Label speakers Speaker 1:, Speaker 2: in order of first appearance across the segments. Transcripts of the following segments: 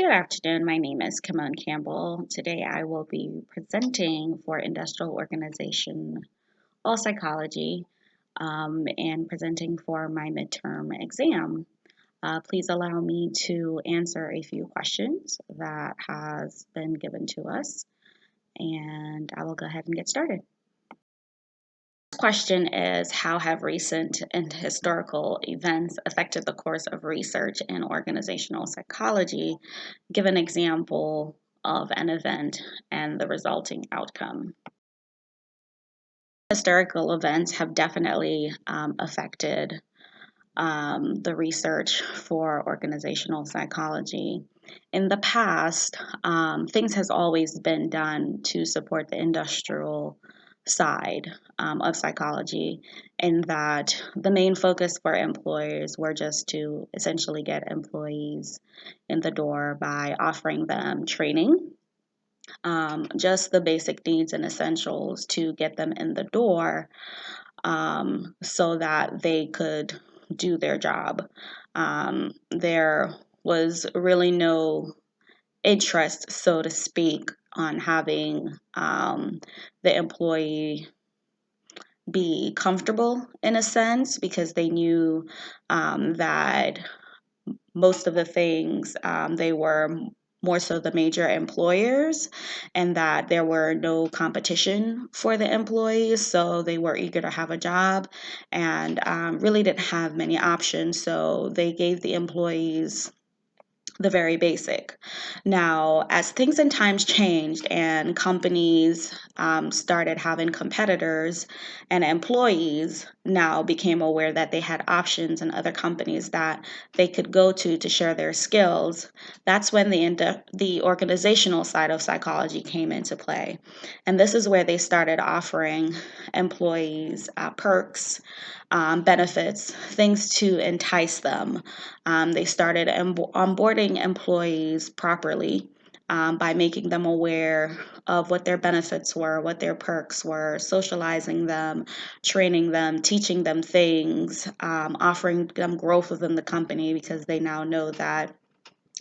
Speaker 1: Good afternoon. My name is Kimon Campbell. Today I will be presenting for Industrial Organization All Psychology and presenting for my midterm exam. Please allow me to answer a few questions that has been given to us, and I will go ahead and get started. Question is, how have recent and historical events affected the course of research in organizational psychology? Give an example of an event and the resulting outcome. Historical events have definitely affected the research for organizational psychology. In the past, things has always been done to support the industrial side of psychology, in that the main focus for employers were just to essentially get employees in the door by offering them training, just the basic needs and essentials to get them in the door, so that they could do their job. There was really no interest, so to speak, on having the employee be comfortable in a sense, because they knew that most of the things they were more so the major employers, and that there were no competition for the employees, so they were eager to have a job and really didn't have many options, so they gave the employees the very basic. Now, as things and times changed and companies started having competitors, and employees now became aware that they had options and other companies that they could go to share their skills, that's when the organizational side of psychology came into play. And this is where they started offering employees perks, benefits, things to entice them. They started onboarding employees properly, by making them aware of what their benefits were, what their perks were, socializing them, training them, teaching them things, offering them growth within the company, because they now know that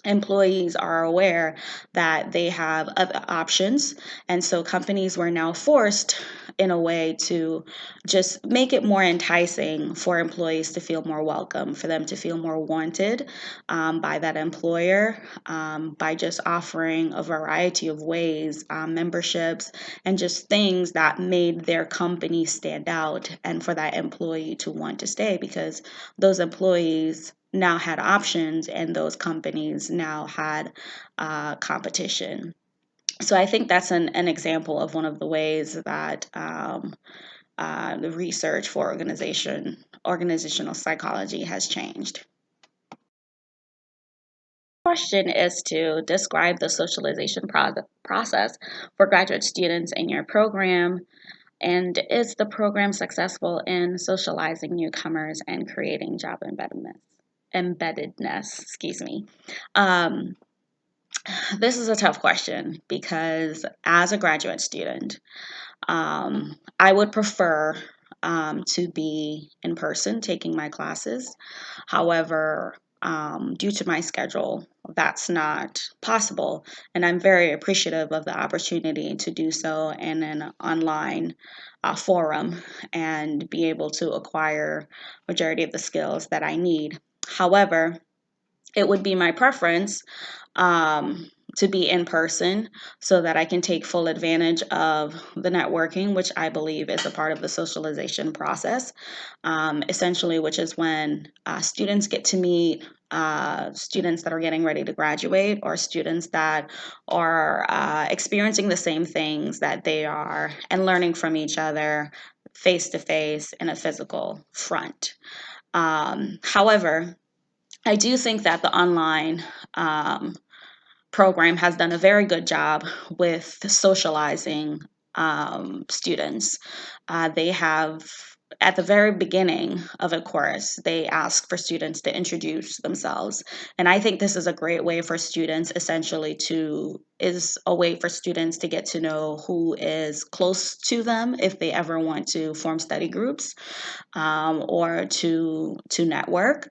Speaker 1: employees are aware that they have other options. And so companies were now forced, in a way, to just make it more enticing for employees to feel more welcome, for them to feel more wanted by that employer, by just offering a variety of ways, memberships, and just things that made their company stand out, and for that employee to want to stay, because those employees now had options and those companies now had competition. So I think that's an example of one of the ways that the research for organizational psychology has changed. Question is to describe the socialization process for graduate students in your program, and is the program successful in socializing newcomers and creating job embeddedness, excuse me. Um, this is a tough question, because as a graduate student, I would prefer to be in person taking my classes. However, due to my schedule, that's not possible, and I'm very appreciative of the opportunity to do so in an online forum and be able to acquire majority of the skills that I need. However, it would be my preference to be in person, so that I can take full advantage of the networking, which I believe is a part of the socialization process, essentially, which is when students get to meet students that are getting ready to graduate, or students that are experiencing the same things that they are, and learning from each other face to face in a physical front. However, I do think that the online program has done a very good job with socializing students. They have, at the very beginning of a course, they ask for students to introduce themselves. And I think this is a great way for students, essentially, is a way for students to get to know who is close to them, if they ever want to form study groups, or to network.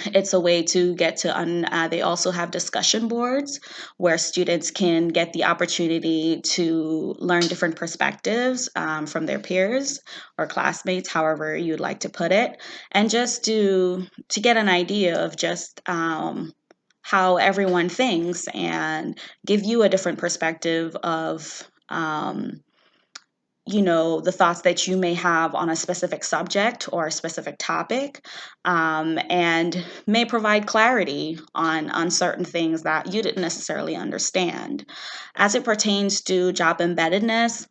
Speaker 1: It's a way to get to, they also have discussion boards where students can get the opportunity to learn different perspectives from their peers or classmates, however you'd like to put it, and just to get an idea of just how everyone thinks and give you a different perspective of the thoughts that you may have on a specific subject or a specific topic, and may provide clarity on certain things that you didn't necessarily understand. As it pertains to job embeddedness,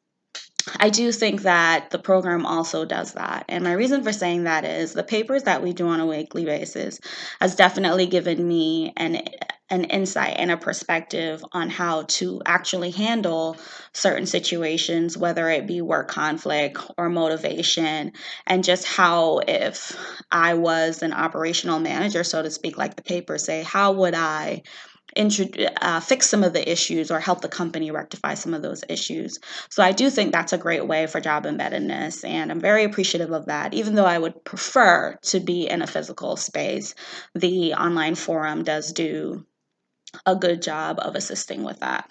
Speaker 1: I do think that the program also does that. And my reason for saying that is the papers that we do on a weekly basis has definitely given me an insight and a perspective on how to actually handle certain situations, whether it be work conflict or motivation, and just how, if I was an operational manager, so to speak, like the papers say, how would I fix some of the issues or help the company rectify some of those issues. So I do think that's a great way for job embeddedness, and I'm very appreciative of that. Even though I would prefer to be in a physical space, the online forum does do a good job of assisting with that.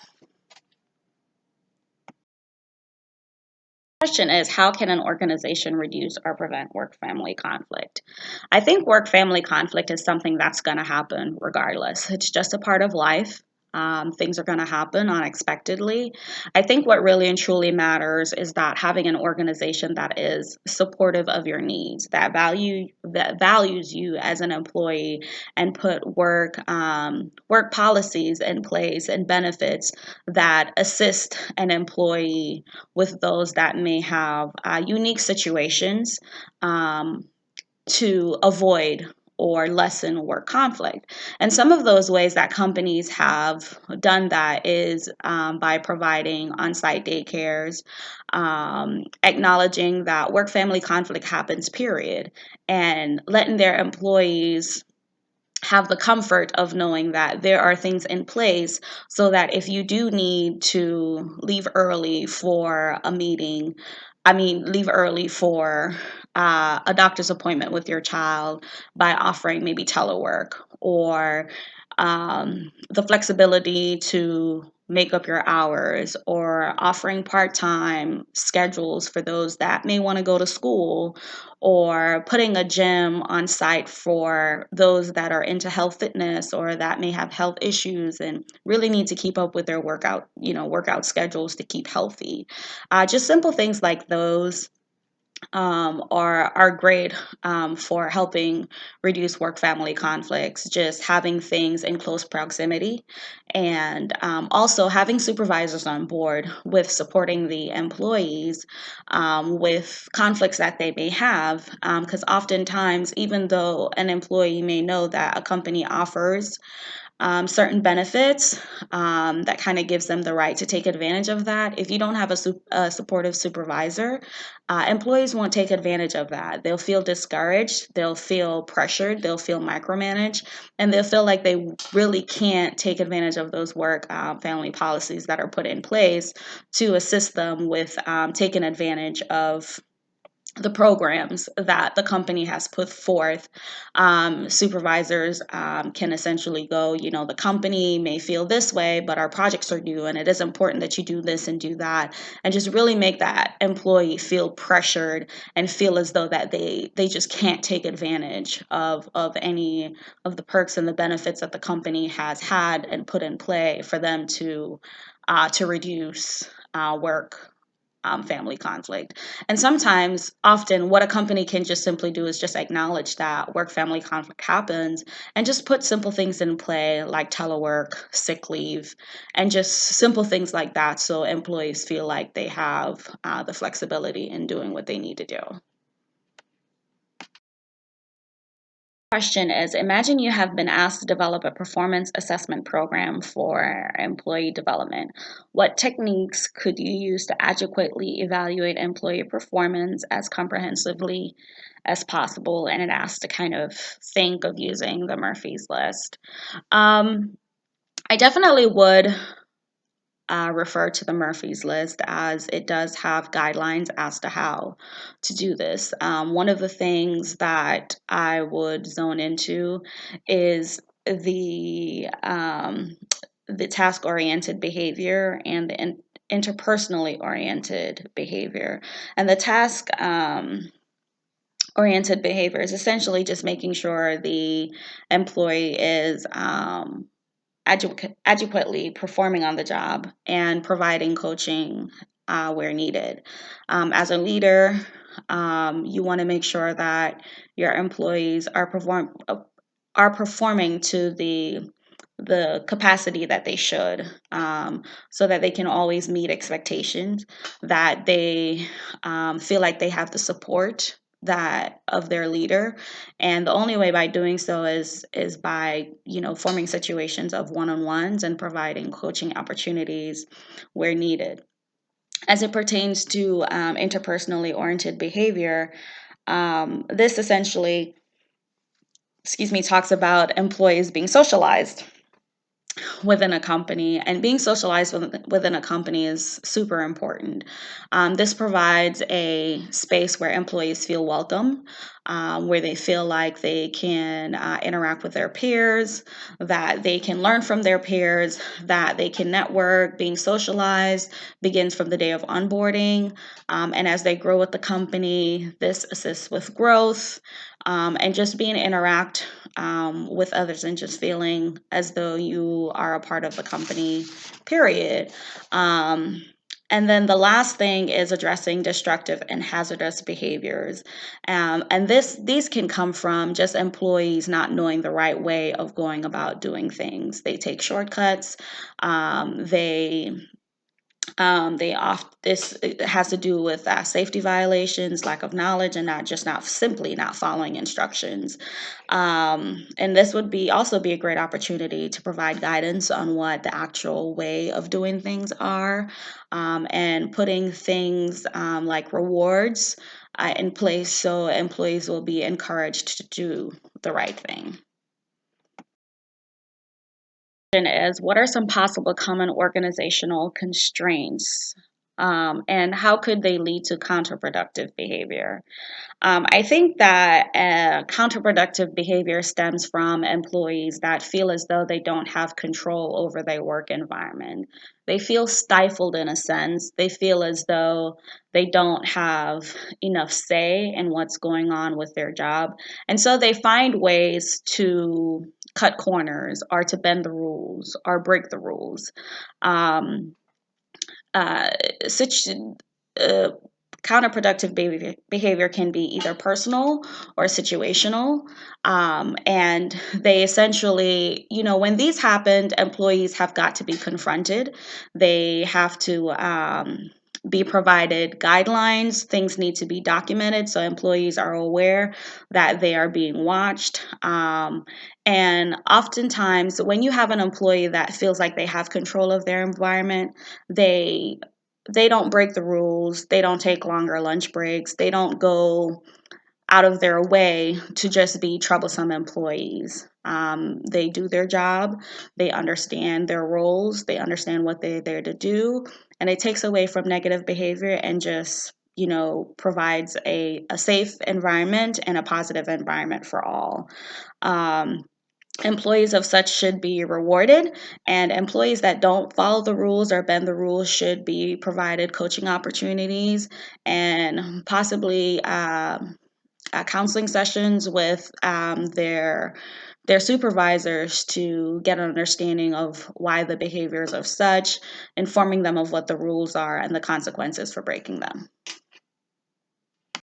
Speaker 1: Question is, how can an organization reduce or prevent work family conflict? I think work family conflict is something that's going to happen regardless. It's just a part of life. Things are going to happen unexpectedly. I think what really and truly matters is that having an organization that is supportive of your needs, that values you as an employee, and put work policies in place and benefits that assist an employee with those that may have unique situations, to avoid or lessen work conflict. And some of those ways that companies have done that is by providing on site daycares, acknowledging that work family conflict happens, period, and letting their employees have the comfort of knowing that there are things in place so that if you do need to leave early for a meeting, leave early for a doctor's appointment with your child, by offering maybe telework or the flexibility to make up your hours, or offering part-time schedules for those that may want to go to school, or putting a gym on site for those that are into health fitness or that may have health issues and really need to keep up with their workout schedules to keep healthy. Just simple things like those are great for helping reduce work family conflicts. Just having things in close proximity, and also having supervisors on board with supporting the employees with conflicts that they may have. Because oftentimes, even though an employee may know that a company offers certain benefits, that kind of gives them the right to take advantage of that. If you don't have a supportive supervisor, employees won't take advantage of that. They'll feel discouraged, they'll feel pressured, they'll feel micromanaged, and they'll feel like they really can't take advantage of those work family policies that are put in place to assist them with taking advantage of the programs that the company has put forth. Supervisors can essentially go, the company may feel this way, but our projects are due, and it is important that you do this and do that, and just really make that employee feel pressured and feel as though that they just can't take advantage of any of the perks and the benefits that the company has had and put in play for them to reduce work family conflict. And sometimes, often, what a company can just simply do is just acknowledge that work family conflict happens and just put simple things in play like telework, sick leave, and just simple things like that so employees feel like they have the flexibility in doing what they need to do. Question is, imagine you have been asked to develop a performance assessment program for employee development. What techniques could you use to adequately evaluate employee performance as comprehensively as possible? And it asks to kind of think of using the Murphy's List. I definitely would refer to the Murphy's List, as it does have guidelines as to how to do this. One of the things that I would zone into is the task-oriented behavior and the interpersonally oriented behavior. And the task oriented behavior is essentially just making sure the employee is adequately performing on the job and providing coaching where needed. As a leader, you want to make sure that your employees are performing to the capacity that they should, so that they can always meet expectations, that they feel like they have the support that of their leader. And the only way by doing so is by forming situations of one-on-ones and providing coaching opportunities where needed. As it pertains to interpersonally oriented behavior, this essentially, talks about employees being socialized within a company, and being socialized within a company is super important. This provides a space where employees feel welcome, where they feel like they can interact with their peers, that they can learn from their peers, that they can network. Being socialized begins from the day of onboarding, and as they grow with the company, this assists with growth, and just being interact with others and just feeling as though you are a part of the company, period. And then the last thing is addressing destructive and hazardous behaviors. And these can come from just employees not knowing the right way of going about doing things. They take shortcuts. This it has to do with safety violations, lack of knowledge, and not simply not following instructions. And this would also be a great opportunity to provide guidance on what the actual way of doing things are, and putting things like rewards in place so employees will be encouraged to do the right thing. Is, what are some possible common organizational constraints, and how could they lead to counterproductive behavior? I think that counterproductive behavior stems from employees that feel as though they don't have control over their work environment. They feel stifled in a sense. They feel as though they don't have enough say in what's going on with their job. And so they find ways to cut corners or to bend the rules or break the rules. Um, such Counterproductive behavior can be either personal or situational. And they essentially, when these happened, employees have got to be confronted. They have to be provided guidelines. Things need to be documented so employees are aware that they are being watched. And oftentimes, when you have an employee that feels like they have control of their environment, they don't break the rules. They don't take longer lunch breaks. They don't go out of their way to just be troublesome employees. They do their job. They understand their roles. They understand what they're there to do. And it takes away from negative behavior and just, provides a safe environment and a positive environment for all. Employees of such should be rewarded, and employees that don't follow the rules or bend the rules should be provided coaching opportunities and possibly counseling sessions with their supervisors to get an understanding of why the behaviors of such, informing them of what the rules are and the consequences for breaking them.